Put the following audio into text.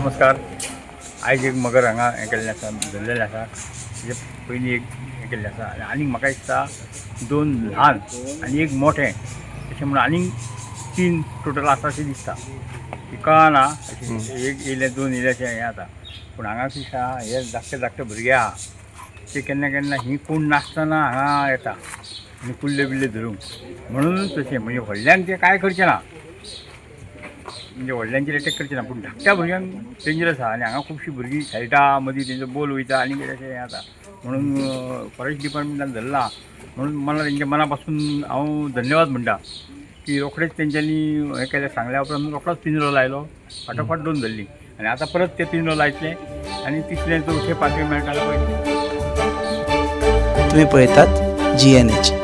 नमस्कार. आयज एक मगर हांगा हें केल्लें आसा, धरलेलें आसा. तेजे पयलीं एक हें केल्लें आसा आनीक म्हाका दिसता 2 ल्हान आनी एक मोठें अशें म्हणून आनीक 3 टोटल आसा अशें दिसता. कळना एक येयले 2 येयले अशें हें आसा. पूण हांगा कितें आसा, हे धाकटे भुरगे आहा ते केन्ना केन्ना ही कोण नासतना हांगा येता आनी कुल्ले बिल्ले धरूंक. म्हणून तशें म्हणजे व्हडल्यांक ते कांय करचें ना, म्हणजे व्हडल्यांचेर एटॅक करचें ना, पूण धाकट्या भुरग्यांक डेंजरस आहा. आनी हांगा खुबशीं भुरगीं खेळटा, मदीं तेंचो बॉल वयता आनी कितें अशें हें जाता. म्हणून फॉरेस्ट डिपार्टमेंटान धरला. म्हणून मला तेंच्या मना पासून हांव धन्यवाद म्हणटा की रोखडेच तेंच्यांनी हें केलें, सांगल्या उपरांत रोखडोच पिंजरो लायलो, फाटोफाट 2 धरलीं आनी आतां परत ते पिंजरो लायतले आनी तिसरें चवथें 5वें मेळटा जाल्यार वयतलें. तुम्ही पळयतात GNH.